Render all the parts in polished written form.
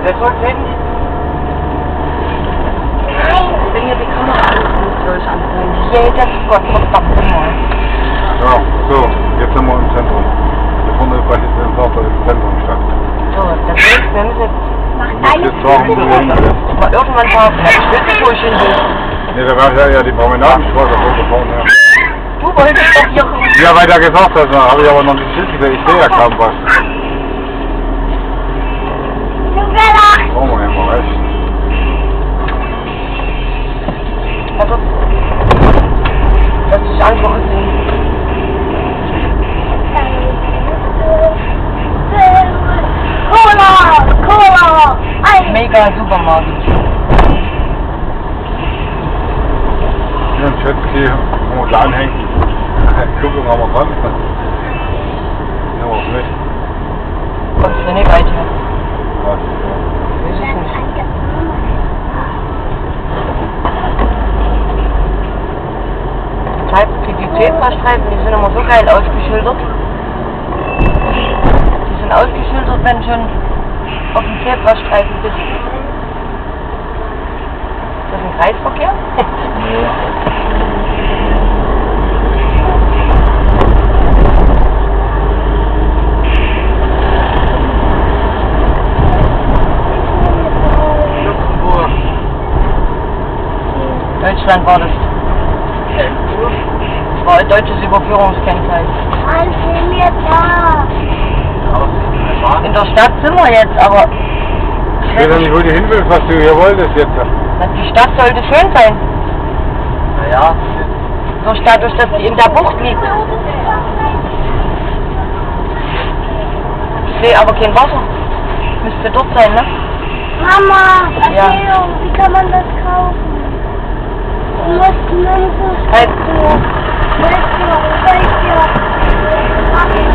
Der drückt hin. Wenn ihr die Kamera durch anbringen. Jeder Gott verdammt mal. Ja, so, jetzt sind wir im Zentrum. Wir kommen jetzt gleich ins Zentrum statt. So, das heißt, wir müssen jetzt... Jetzt brauchen wir mal irgendwann fahren. Ich will nicht, wo ich hin will. Ne, da war ja die Promenadenstraße vorgefahren, ja. Du wolltest doch hier... Ja, weil der gesagt hat, habe ich aber noch nicht gesehen, ich sehe ja kaum was. Oh, man, ja mal recht. Also, das ist einfach ein Ding. Cola! Mega Supermarkt. Ja, ein Schätzchen, wo wir anhängen. Gucken wir mal ran. Ja, was nicht. Kommst du nicht weiter? Was? Die Zebrastreifen, die sind immer so geil ausgeschildert. Die sind ausgeschildert, wenn schon auf dem Zebrastreifen bist. Ist das ein Kreisverkehr? Ja. Deutschland war das. Das war ein deutsches Überführungskennzeichen. In der Stadt sind wir jetzt, aber... Ich weiß ja nicht, wo du hin willst, was du hier wolltest jetzt. Die Stadt sollte schön sein. Naja. Dadurch, dass die in der Bucht liegt. Ich sehe aber kein Wasser. Müsste dort sein, ne? Mama, Ja. Wie kann man das kaufen? Du musst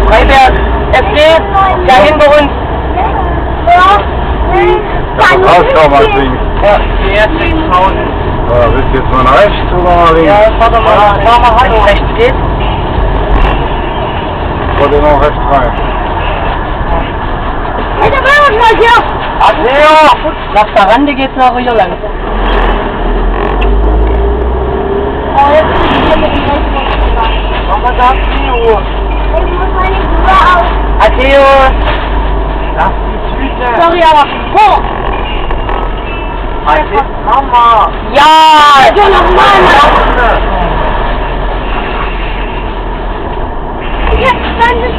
Freiberg, FD, da hinter uns. Ja, rausschau mal singen. Ja, die erste 1000. Willst du jetzt mal nach rechts oder mal links? Ja, fahr mal hallo. Rechts geht. Ich wollte noch rechts rein. Adeo! Nach der Rande geht's nach hier lang. Mama sagt Adeo. Adeo! Lass die Tüte! Sorry, aber... Mama! Ja! Also nochmal! Jetzt kann ich